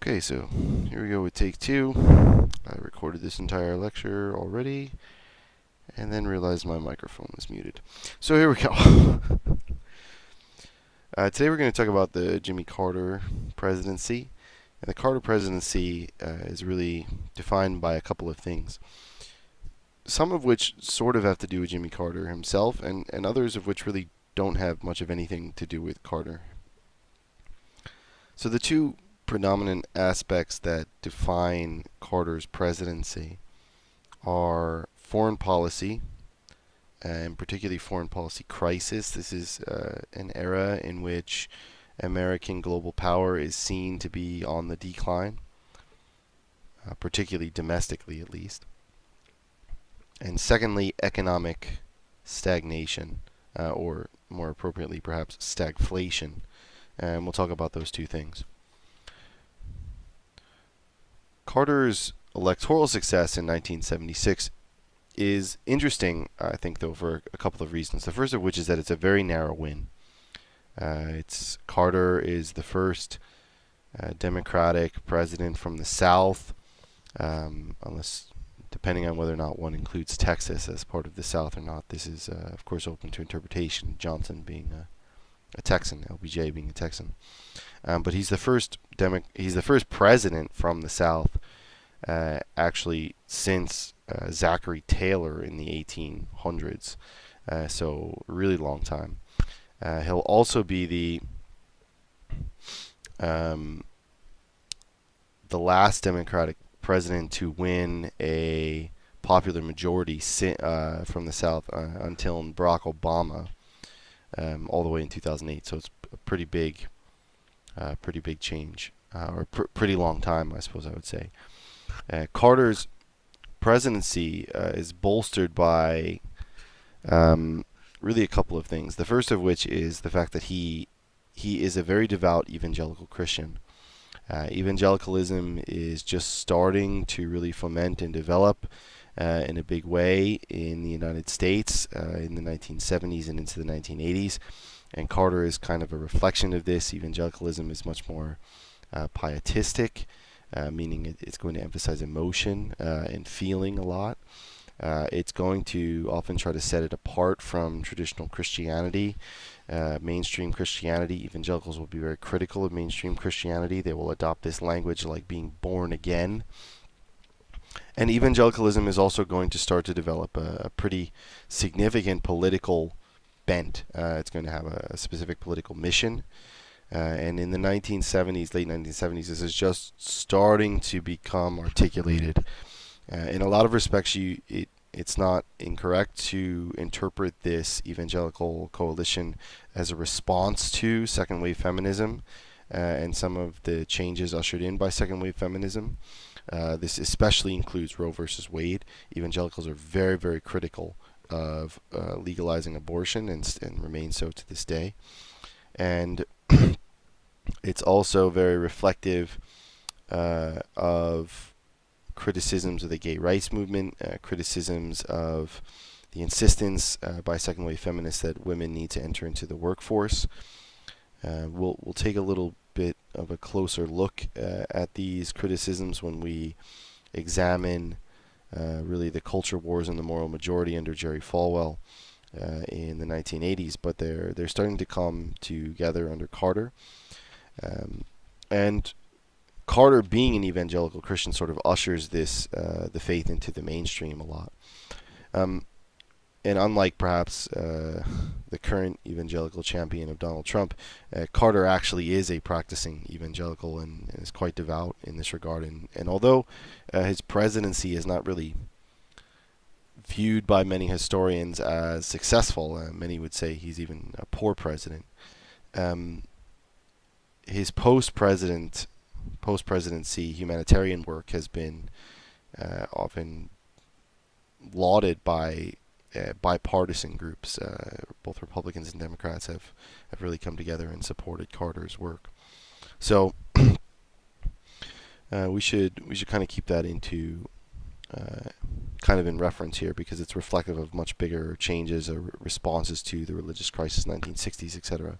Okay, so here we go with take two. I recorded this entire lecture already and then realized my microphone was muted. So here we go. Today we're going to talk about the Jimmy Carter presidency. And the Carter presidency is really defined by a couple of things. Some of which sort of have to do with Jimmy Carter himself, and others of which really don't have much of anything to do with Carter. So the two predominant aspects that define Carter's presidency are foreign policy, and particularly foreign policy crisis. This is an era in which American global power is seen to be on the decline, particularly domestically at least. And secondly, economic stagnation, or more appropriately perhaps stagflation. And we'll talk about those two things. Carter's electoral success in 1976 is interesting, I think, though, for a couple of reasons. The first of which is that it's a very narrow win. Carter is the first Democratic president from the South, unless, depending on whether or not one includes Texas as part of the South or not. This is, of course, open to interpretation. Johnson being a Texan, LBJ being a Texan, but he's the first president from the South, actually since Zachary Taylor in the 1800s. So really long time. He'll also be the last Democratic president to win a popular majority from the South until Barack Obama, all the way in 2008. So it's a pretty big change, or pretty long time, I suppose I would say. Carter's presidency is bolstered by really a couple of things. The first of which is the fact that he is a very devout evangelical Christian. Evangelicalism is just starting to really foment and develop in a big way in the United States in the 1970s and into the 1980s. And Carter is kind of a reflection of this. Evangelicalism is much more pietistic, meaning it's going to emphasize emotion and feeling a lot. It's going to often try to set it apart from traditional Christianity, mainstream Christianity. Evangelicals will be very critical of mainstream Christianity. They will adopt this language like being born again. And evangelicalism is also going to start to develop a pretty significant political bent. It's going to have a specific political mission. And in the 1970s, late 1970s, this is just starting to become articulated. In a lot of respects, it's not incorrect to interpret this evangelical coalition as a response to second wave feminism and some of the changes ushered in by second wave feminism. This especially includes Roe versus Wade. Evangelicals are very, very critical of legalizing abortion and remain so to this day. And it's also very reflective of criticisms of the gay rights movement, criticisms of the insistence by second wave feminists that women need to enter into the workforce. We'll take a little bit of a closer look at these criticisms when we examine really the culture wars and the moral majority under Jerry Falwell in the 1980s, but they're starting to come together under Carter. And Carter, being an evangelical Christian, sort of ushers this the faith into the mainstream a lot. And unlike perhaps the current evangelical champion of Donald Trump, Carter actually is a practicing evangelical and is quite devout in this regard. And although his presidency is not really viewed by many historians as successful, many would say he's even a poor president. His post-presidency humanitarian work has been often lauded by bipartisan groups. Both Republicans and Democrats have really come together and supported Carter's work. So we should kind of keep that into kind of in reference here, because it's reflective of much bigger changes or responses to the religious crisis, 1960s, etc.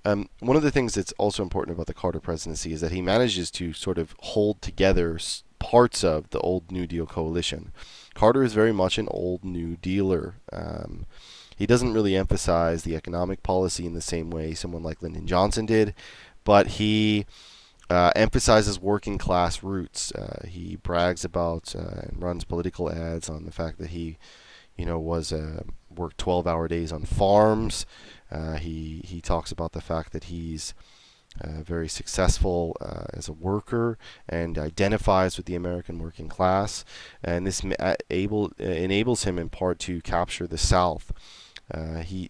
One of the things that's also important about the Carter presidency is that he manages to sort of hold together parts of the old New Deal coalition. Carter is very much an old New Dealer. He doesn't really emphasize the economic policy in the same way someone like Lyndon Johnson did, but he emphasizes working class roots. He brags about and runs political ads on the fact that he, was worked 12-hour days on farms. He talks about the fact that he's very successful as a worker and identifies with the American working class, and this enables him in part to capture the South. He's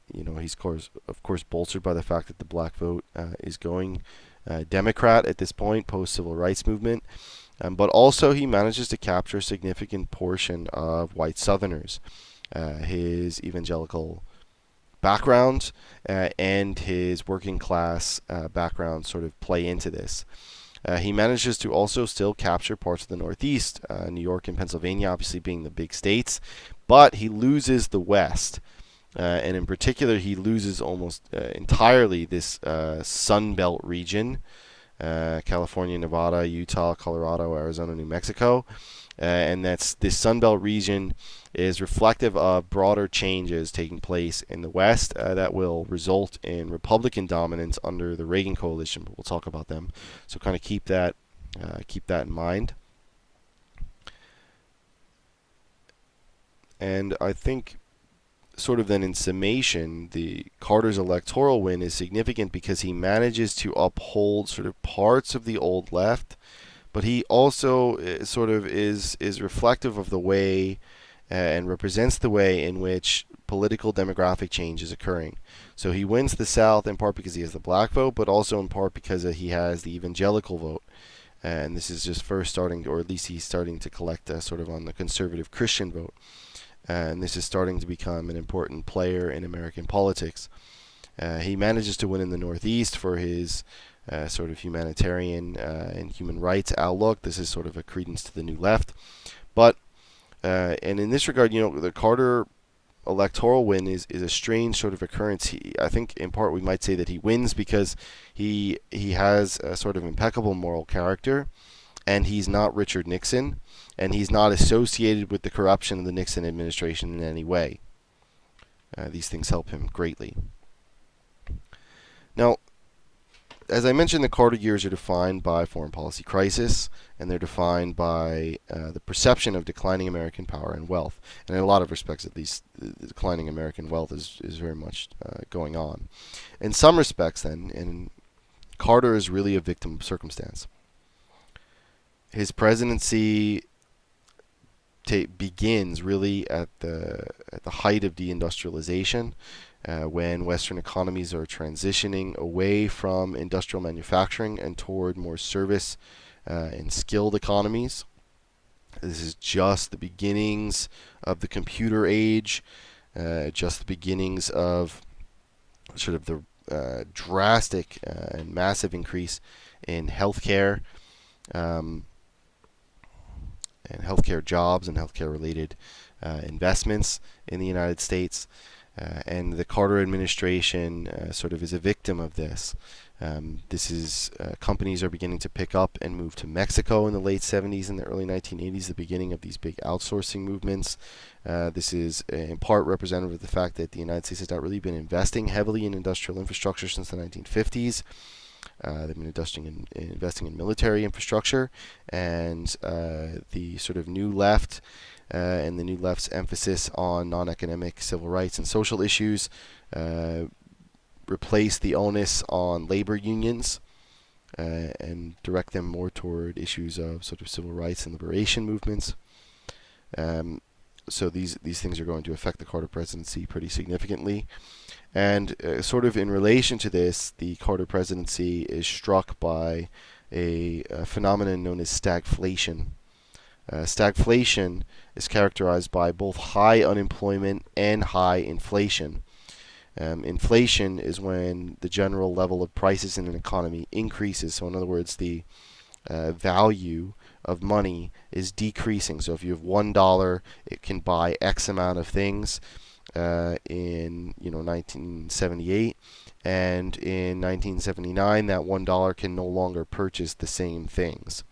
of course bolstered by the fact that the black vote is going Democrat at this point, post civil rights movement, but also he manages to capture a significant portion of white Southerners. His evangelical background and his working class background sort of play into this. He manages to also still capture parts of the Northeast, New York and Pennsylvania obviously being the big states, but he loses the West. And in particular, he loses almost entirely this Sun Belt region, California, Nevada, Utah, Colorado, Arizona, New Mexico. And this Sun Belt region is reflective of broader changes taking place in the West that will result in Republican dominance under the Reagan coalition. But we'll talk about them. So kind of keep that in mind. And I think, sort of then in summation, the Carter's electoral win is significant because he manages to uphold sort of parts of the old left, but he also sort of is reflective of the way and represents the way in which political demographic change is occurring. So he wins the South in part because he has the black vote, but also in part because he has the evangelical vote. And this is just first starting, or at least he's starting to collect sort of on the conservative Christian vote. And this is starting to become an important player in American politics. He manages to win in the Northeast for his sort of humanitarian and human rights outlook. This is sort of a credence to the New Left. But, and in this regard, the Carter electoral win is a strange sort of occurrence. I think in part we might say that he wins because he has a sort of impeccable moral character, and he's not Richard Nixon, and he's not associated with the corruption of the Nixon administration in any way. These things help him greatly. Now, as I mentioned, the Carter years are defined by foreign policy crisis, and they're defined by the perception of declining American power and wealth. And in a lot of respects, at least, the declining American wealth is very much going on. In some respects, then, Carter is really a victim of circumstance. His presidency begins really at the height of deindustrialization, when Western economies are transitioning away from industrial manufacturing and toward more service and skilled economies. This is just the beginnings of the computer age, just the beginnings of sort of the drastic and massive increase in healthcare. And healthcare jobs and healthcare related investments in the United States. And the Carter administration sort of is a victim of this. Companies are beginning to pick up and move to Mexico in the late 70s and the early 1980s, the beginning of these big outsourcing movements. This is in part representative of the fact that the United States has not really been investing heavily in industrial infrastructure since the 1950s. They've been investing in military infrastructure, and the sort of new left and the new left's emphasis on non-academic civil rights and social issues replace the onus on labor unions and direct them more toward issues of sort of civil rights and liberation movements. So these things are going to affect the Carter presidency pretty significantly. And sort of in relation to this, the Carter presidency is struck by a phenomenon known as stagflation. Stagflation is characterized by both high unemployment and high inflation. Inflation is when the general level of prices in an economy increases. So in other words, the value of money is decreasing. So if you have $1, it can buy X amount of things. in 1978, and in 1979 that $1 can no longer purchase the same things.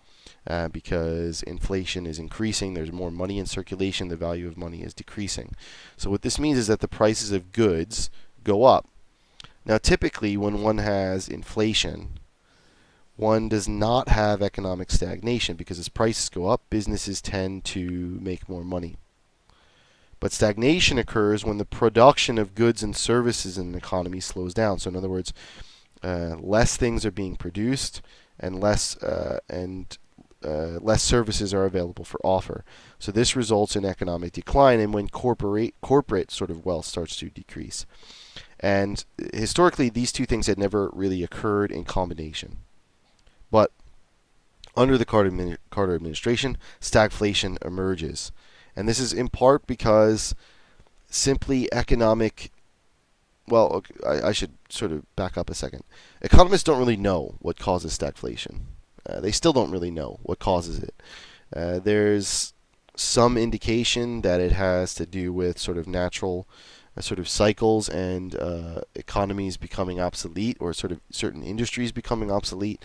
Because inflation is increasing, there's more money in circulation, the value of money is decreasing. So what this means is that the prices of goods go up. Now, typically, when one has inflation, one does not have economic stagnation, because as prices go up, businesses tend to make more money. But stagnation occurs when the production of goods and services in an economy slows down. So, in other words, less things are being produced, and less services are available for offer. So this results in economic decline, and when corporate sort of wealth starts to decrease. And historically, these two things had never really occurred in combination. But under the Carter administration, stagflation emerges. And this is in part because simply economic. Well, I should sort of back up a second. Economists don't really know what causes stagflation. They still don't really know what causes it. There's some indication that it has to do with sort of natural sort of cycles and economies becoming obsolete, or sort of certain industries becoming obsolete.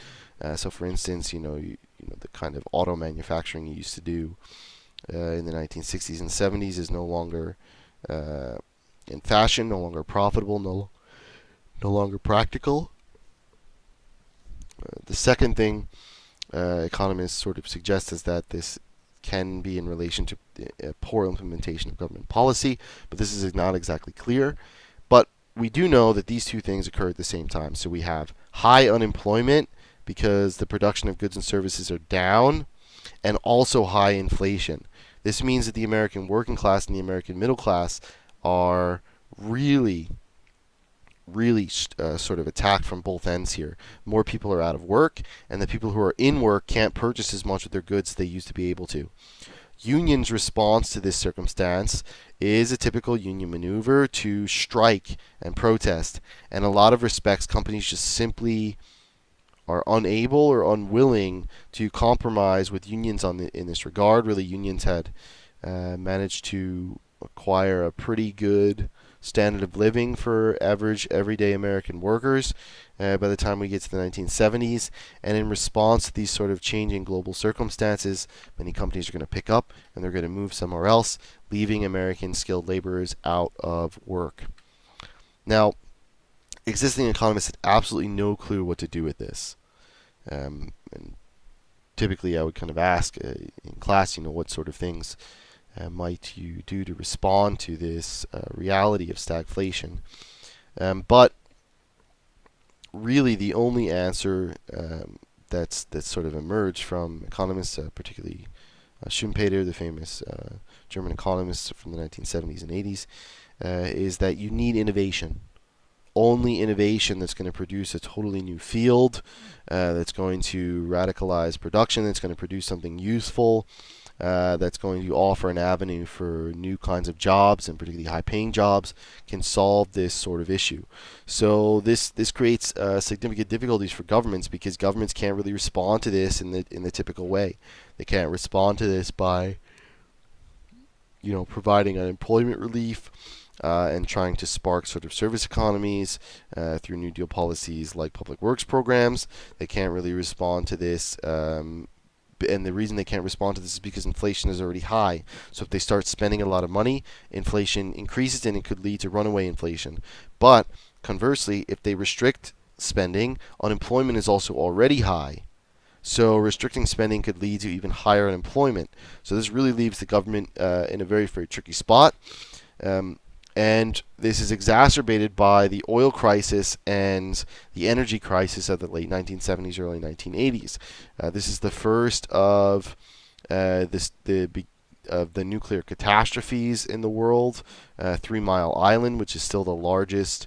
So, for instance, the kind of auto manufacturing you used to do in the 1960s and 70s is no longer in fashion, no longer profitable, no longer practical. The second thing economists sort of suggest is that this can be in relation to poor implementation of government policy, but this is not exactly clear. But we do know that these two things occur at the same time. So we have high unemployment because the production of goods and services are down, and also high inflation. This means that the American working class and the American middle class are really sort of attacked from both ends here. More people are out of work, and the people who are in work can't purchase as much of their goods as they used to be able to. Unions' response to this circumstance is a typical union maneuver to strike and protest. And in a lot of respects, companies just simply are unable or unwilling to compromise with unions in this regard. Really, unions had managed to acquire a pretty good standard of living for average everyday American workers by the time we get to the 1970s. And in response to these sort of changing global circumstances, many companies are going to pick up and they're going to move somewhere else, leaving American skilled laborers out of work. Now, existing economists had absolutely no clue what to do with this. And typically I would kind of ask in class, what sort of things might you do to respond to this reality of stagflation? But really, the only answer that's sort of emerged from economists, particularly Schumpeter, the famous German economist from the 1970s and 80s, is that you need innovation. Only innovation that's going to produce a totally new field, that's going to radicalize production, that's going to produce something useful, that's going to offer an avenue for new kinds of jobs, and particularly high-paying jobs, can solve this sort of issue. So this creates significant difficulties for governments, because governments can't really respond to this in the typical way. They can't respond to this by providing unemployment relief and trying to spark sort of service economies through New Deal policies like public works programs. They can't really respond to this. And the reason they can't respond to this is because inflation is already high. So if they start spending a lot of money, inflation increases, and it could lead to runaway inflation. But conversely, if they restrict spending, unemployment is also already high. So restricting spending could lead to even higher unemployment. So this really leaves the government in a very, very tricky spot. And this is exacerbated by the oil crisis and the energy crisis of the late 1970s, early 1980s. This is the first of the nuclear catastrophes in the world. 3 Mile Island, which is still the largest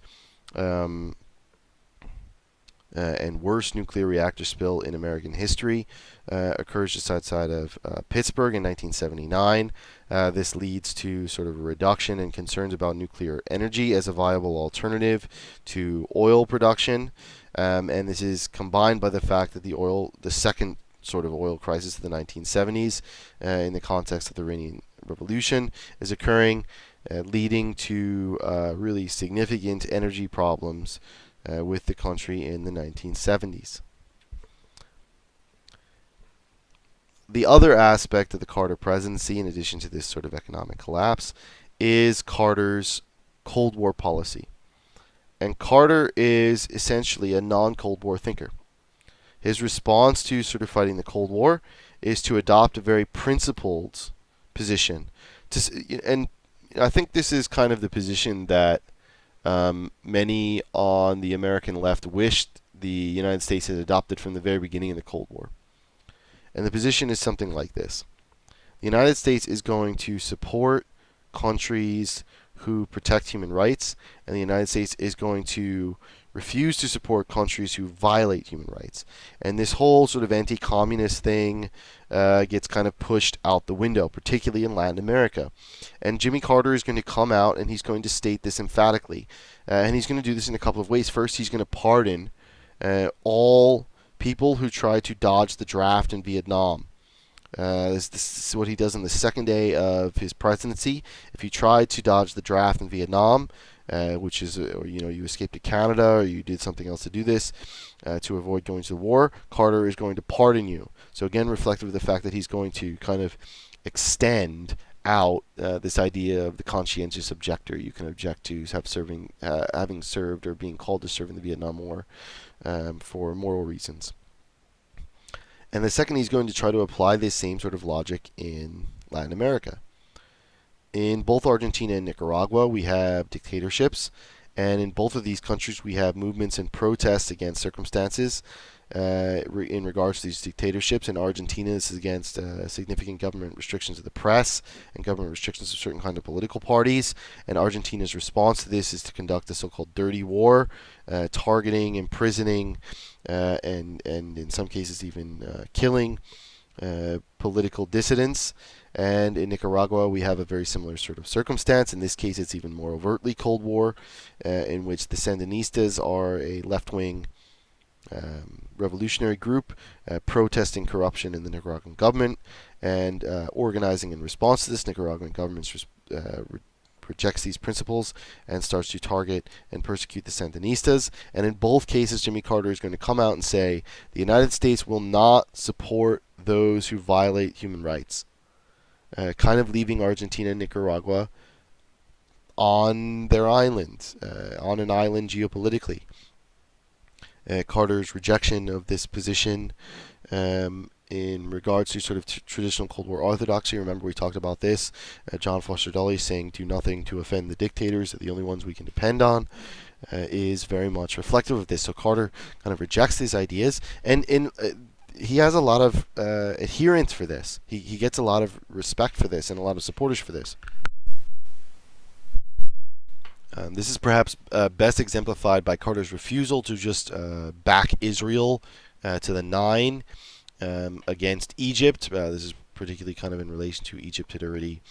and worst nuclear reactor spill in American history, occurs just outside of Pittsburgh in 1979. This leads to sort of a reduction in concerns about nuclear energy as a viable alternative to oil production. And this is combined by the fact that the second sort of oil crisis of the 1970s, in the context of the Iranian Revolution, is occurring. leading to really significant energy problems with the country in the 1970s. The other aspect of the Carter presidency, in addition to this sort of economic collapse, is Carter's Cold War policy. And Carter is essentially a non Cold War thinker. His response to sort of fighting the Cold War is to adopt a very principled position. And I think this is kind of the position that many on the American left wished the United States had adopted from the very beginning of the Cold War. And the position is something like this: the United States is going to support countries who protect human rights, and the United States is going to refuse to support countries who violate human rights. And this whole sort of anti-communist thing gets kind of pushed out the window, particularly in Latin America. And Jimmy Carter is going to come out and he's going to state this emphatically. And he's going to do this in a couple of ways. First, he's going to pardon all people who try to dodge the draft in Vietnam. This is what he does on the second day of his presidency. If you tried to dodge the draft in Vietnam, which is, or you escaped to Canada, or you did something else to do this to avoid going to the war, Carter is going to pardon you. So again, reflective of the fact that he's going to kind of extend out this idea of the conscientious objector. You can object to having served or being called to serve in the Vietnam War for moral reasons. And the second, he's going to try to apply this same sort of logic in Latin America. In both Argentina and Nicaragua, we have dictatorships, and in both of these countries, we have movements and protests against circumstances in regards to these dictatorships. In Argentina, this is against significant government restrictions of the press and government restrictions of certain kind of political parties. And Argentina's response to this is to conduct a so-called dirty war, targeting, imprisoning, and in some cases even killing political dissidents. And in Nicaragua, we have a very similar sort of circumstance. In this case, it's even more overtly Cold War, in which the Sandinistas are a left-wing revolutionary group protesting corruption in the Nicaraguan government and organizing in response to this. Nicaraguan government rejects these principles and starts to target and persecute the Sandinistas. And in both cases, Jimmy Carter is going to come out and say the United States will not support those who violate human rights, kind of leaving Argentina and Nicaragua on their island, on an island geopolitically. Carter's rejection of this position in regards to sort of traditional Cold War orthodoxy. Remember, we talked about this. John Foster Dulles saying, "Do nothing to offend the dictators; they're the only ones we can depend on," is very much reflective of this. So Carter kind of rejects these ideas, and he has a lot of adherents for this. He gets a lot of respect for this and a lot of supporters for this. This is perhaps best exemplified by Carter's refusal to just back Israel to the nine against Egypt. This is particularly kind of in relation to Egypt had already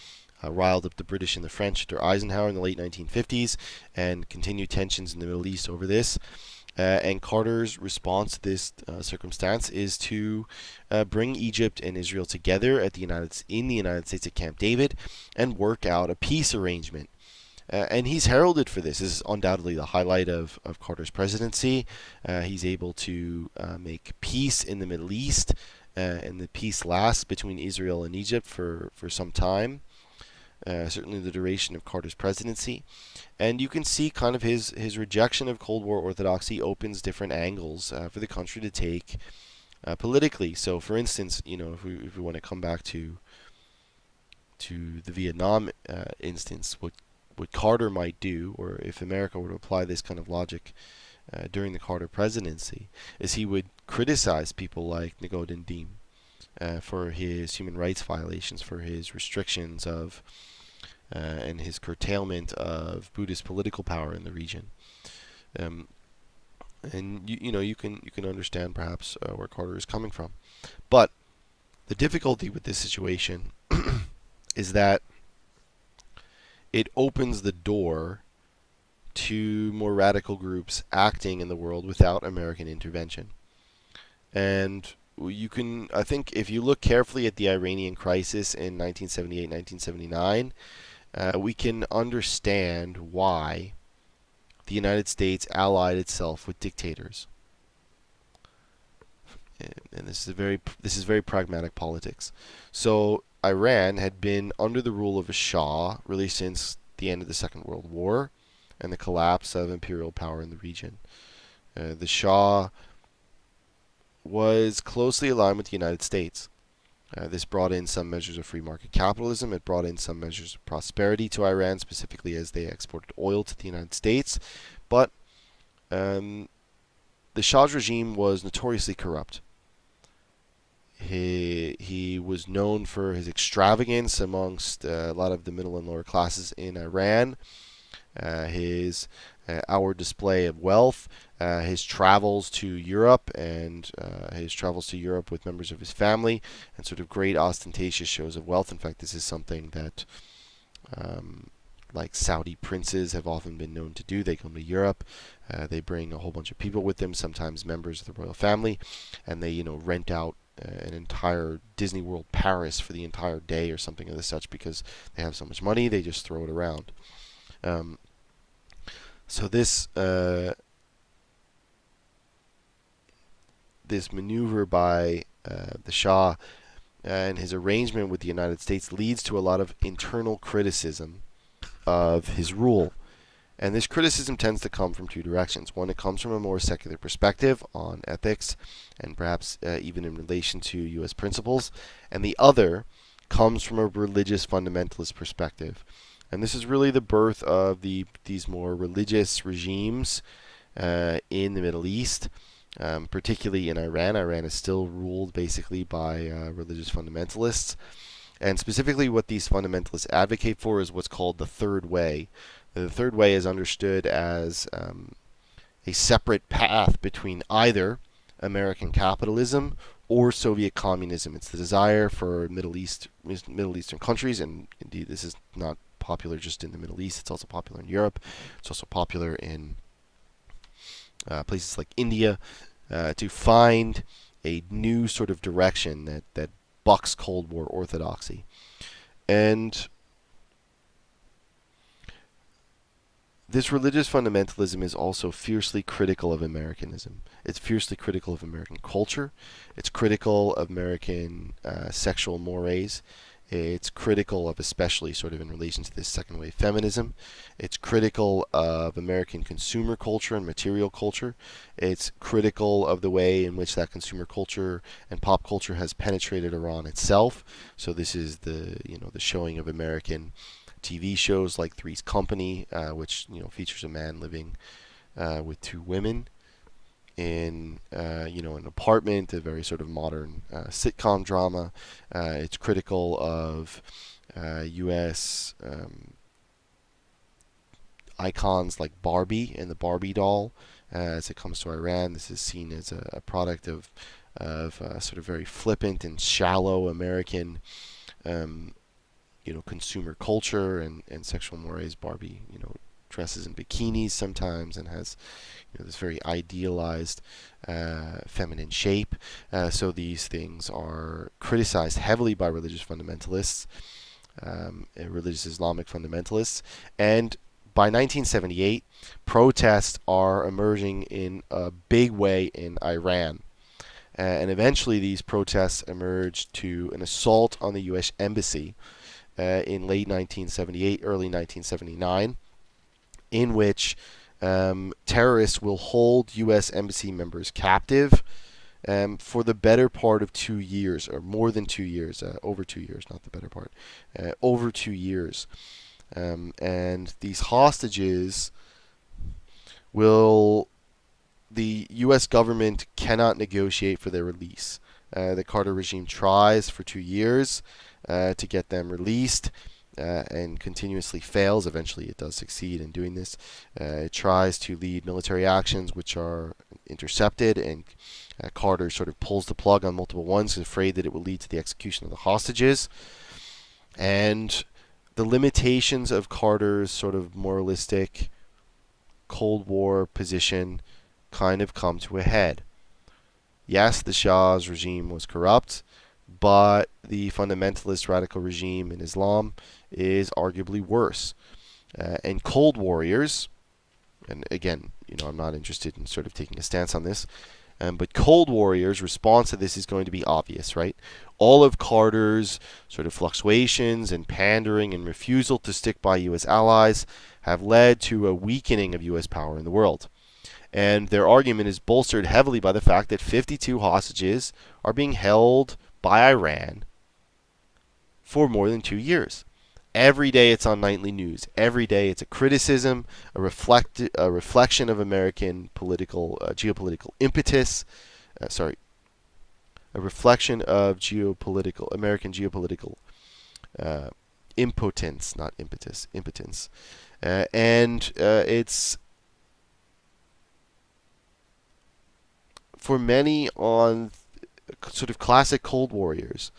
riled up the British and the French under Eisenhower in the late 1950s, and continued tensions in the Middle East over this. And Carter's response to this circumstance is to bring Egypt and Israel together in the United States at Camp David and work out a peace arrangement. And he's heralded for this. This is undoubtedly the highlight of Carter's presidency. He's able to make peace in the Middle East, and the peace lasts between Israel and Egypt for some time. Certainly the duration of Carter's presidency. And you can see kind of his rejection of Cold War orthodoxy opens different angles for the country to take politically. So, for instance, if we want to come back to the Vietnam instance, what Carter might do, or if America were to apply this kind of logic during the Carter presidency, is he would criticize people like Ngo Dinh Diem for his human rights violations, for his restrictions of and his curtailment of Buddhist political power in the region. And you can understand perhaps where Carter is coming from, but the difficulty with this situation is that it opens the door to more radical groups acting in the world without American intervention. And I think if you look carefully at the Iranian crisis in 1978, 1979, we can understand why the United States allied itself with dictators. And this is very pragmatic politics. So Iran had been under the rule of a Shah really since the end of the Second World War and the collapse of imperial power in the region. The Shah was closely aligned with the United States. This brought in some measures of free market capitalism. It brought in some measures of prosperity to Iran, specifically as they exported oil to the United States. But um, the Shah's regime was notoriously corrupt. He was known for his extravagance amongst a lot of the middle and lower classes in Iran. His outward display of wealth, his travels to Europe, and his travels to Europe with members of his family, and sort of great ostentatious shows of wealth. In fact, this is something that um, like Saudi princes have often been known to do. They come to Europe, they bring a whole bunch of people with them, sometimes members of the royal family, and they rent out an entire Disney World Paris for the entire day or something of the such because they have so much money. They just throw it around. Um, so this maneuver by the Shah and his arrangement with the United States leads to a lot of internal criticism of his rule. And this criticism tends to come from two directions. One, it comes from a more secular perspective on ethics and perhaps even in relation to U.S. principles. And the other comes from a religious fundamentalist perspective. And this is really the birth of these more religious regimes in the Middle East, particularly in Iran. Iran is still ruled basically by religious fundamentalists. And specifically, what these fundamentalists advocate for is what's called the third way. The third way is understood as a separate path between either American capitalism or Soviet communism. It's the desire for Middle Eastern countries, and indeed this is not popular just in the Middle East. It's also popular in Europe. It's also popular in places like India, to find a new sort of direction that bucks Cold War orthodoxy. And this religious fundamentalism is also fiercely critical of Americanism. It's fiercely critical of American culture. It's critical of American sexual mores. It's critical of, especially sort of in relation to this second wave feminism. It's critical of American consumer culture and material culture. It's critical of the way in which that consumer culture and pop culture has penetrated Iran itself. So this is the showing of American TV shows like Three's Company, which features a man living with two women in an apartment, a very sort of modern sitcom drama. It's critical of U.S. Icons like Barbie and the Barbie doll. As it comes to Iran, this is seen as a product of sort of very flippant and shallow American consumer culture and sexual mores. Barbie, dresses in bikinis sometimes and has this very idealized feminine shape. So these things are criticized heavily by religious fundamentalists, religious Islamic fundamentalists, and by 1978, protests are emerging in a big way in Iran. And eventually, these protests emerged to an assault on the U.S. embassy in late 1978, early 1979, in which terrorists will hold U.S. embassy members captive for the better part of 2 years, or more than 2 years, over 2 years, not the better part, over 2 years. And these hostages the U.S. government cannot negotiate for their release. The Carter regime tries for 2 years to get them released, and continuously fails. Eventually, it does succeed in doing this. It tries to lead military actions, which are intercepted, and Carter sort of pulls the plug on multiple ones, afraid that it will lead to the execution of the hostages. And the limitations of Carter's sort of moralistic Cold War position kind of come to a head. Yes, the Shah's regime was corrupt, but the fundamentalist radical regime in Islam is arguably worse. And Cold Warriors, and again, I'm not interested in sort of taking a stance on this, but Cold Warriors' response to this is going to be obvious, right? All of Carter's sort of fluctuations and pandering and refusal to stick by U.S. allies have led to a weakening of U.S. power in the world. And their argument is bolstered heavily by the fact that 52 hostages are being held by Iran for more than 2 years. Every day it's on nightly news. Every day it's a criticism, a reflection of American geopolitical impetus. Sorry, a reflection of American geopolitical impotence, not impetus, impotence. And it's for many on sort of classic Cold Warriors.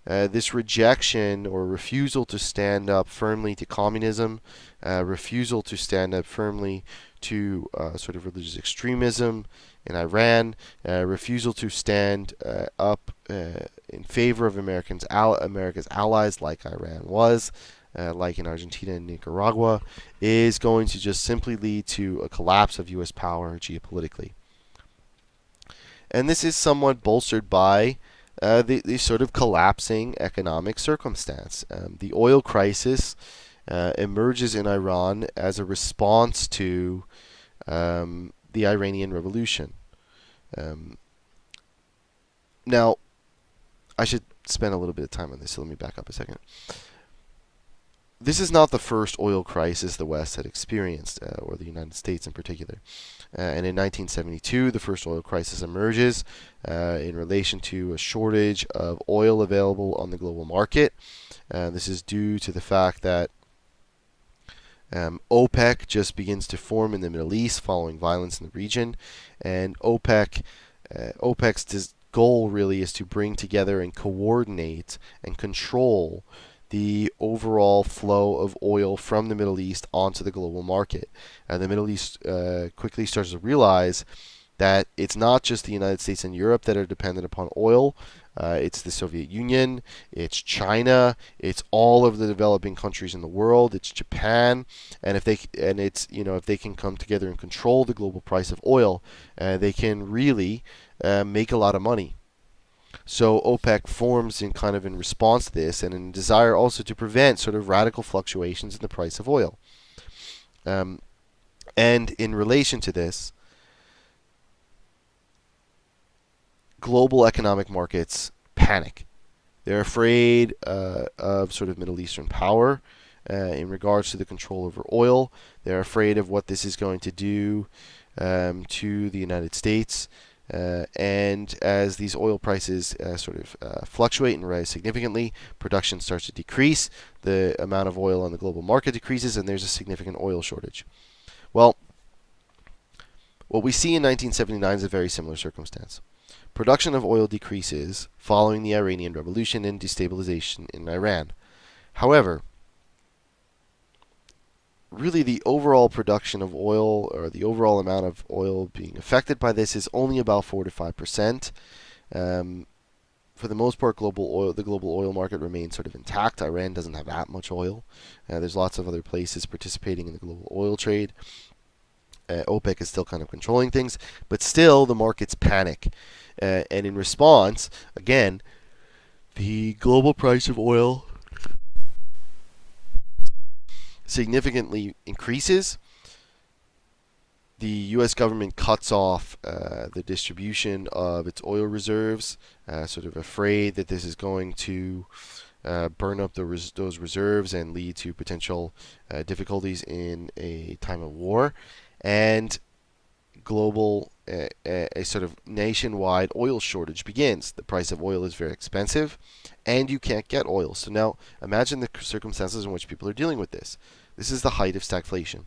This rejection or refusal to stand up firmly to communism, refusal to stand up firmly to sort of religious extremism in Iran, refusal to stand up in favor of America's allies like Iran was, like in Argentina and Nicaragua, is going to just simply lead to a collapse of U.S. power geopolitically. And this is somewhat bolstered by the sort of collapsing economic circumstance. The oil crisis emerges in Iran as a response to the Iranian Revolution. Now, I should spend a little bit of time on this, so let me back up a second. This is not the first oil crisis the West had experienced, or the United States in particular. And in 1972, the first oil crisis emerges in relation to a shortage of oil available on the global market. This is due to the fact that OPEC just begins to form in the Middle East following violence in the region. And OPEC's goal really is to bring together and coordinate and control the overall flow of oil from the Middle East onto the global market. The Middle East quickly starts to realize that it's not just the United States and Europe that are dependent upon oil. It's the Soviet Union, it's China, it's all of the developing countries in the world, it's Japan, and if they can come together and control the global price of oil, they can really make a lot of money. So OPEC forms in response to this, and in desire also to prevent sort of radical fluctuations in the price of oil. And in relation to this, global economic markets panic. They're afraid of sort of Middle Eastern power in regards to the control over oil. They're afraid of what this is going to do to the United States. And as these oil prices fluctuate and rise significantly, production starts to decrease, the amount of oil on the global market decreases, and there's a significant oil shortage. Well, what we see in 1979 is a very similar circumstance. Production of oil decreases following the Iranian Revolution and destabilization in Iran. However, really the overall production of oil, or the overall amount of oil being affected by this, is only about 4 to 5%. For the most part, the global oil market remains sort of intact. Iran doesn't have that much oil. There's lots of other places participating in the global oil trade. OPEC is still kind of controlling things, but still the markets panic. And in response, again, the global price of oil significantly increases. The U.S. government cuts off the distribution of its oil reserves, sort of afraid that this is going to burn up those reserves and lead to potential difficulties in a time of war. And a sort of nationwide oil shortage begins. The price of oil is very expensive, and you can't get oil. So now imagine the circumstances in which people are dealing with this. This is the height of stagflation.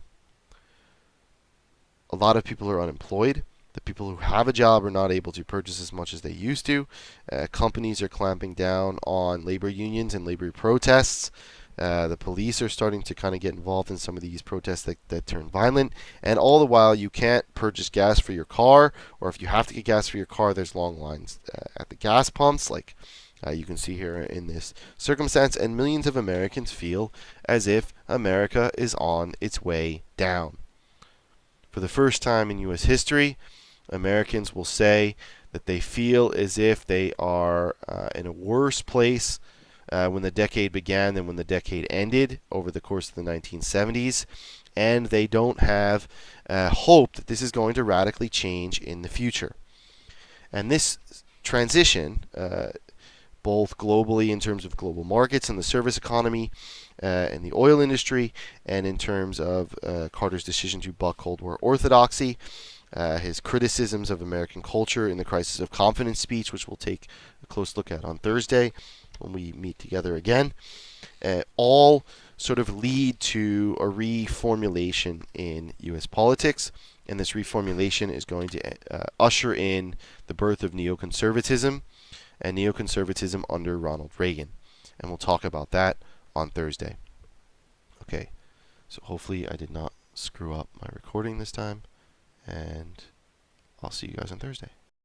A lot of people are unemployed. The people who have a job are not able to purchase as much as they used to. Companies are clamping down on labor unions and labor protests. The police are starting to kind of get involved in some of these protests that turn violent. And all the while, you can't purchase gas for your car, or if you have to get gas for your car, there's long lines at the gas pumps. Like, You can see here in this circumstance, and millions of Americans feel as if America is on its way down. For the first time in U.S. history, Americans will say that they feel as if they are in a worse place when the decade began than when the decade ended over the course of the 1970s, and they don't have hope that this is going to radically change in the future. And this transition, both globally in terms of global markets and the service economy and the oil industry, and in terms of Carter's decision to buck Cold War orthodoxy, his criticisms of American culture in the Crisis of Confidence speech, which we'll take a close look at on Thursday when we meet together again, all sort of lead to a reformulation in U.S. politics. And this reformulation is going to usher in the birth of neoconservatism and neoconservatism under Ronald Reagan. And we'll talk about that on Thursday. Okay, so hopefully I did not screw up my recording this time, and I'll see you guys on Thursday.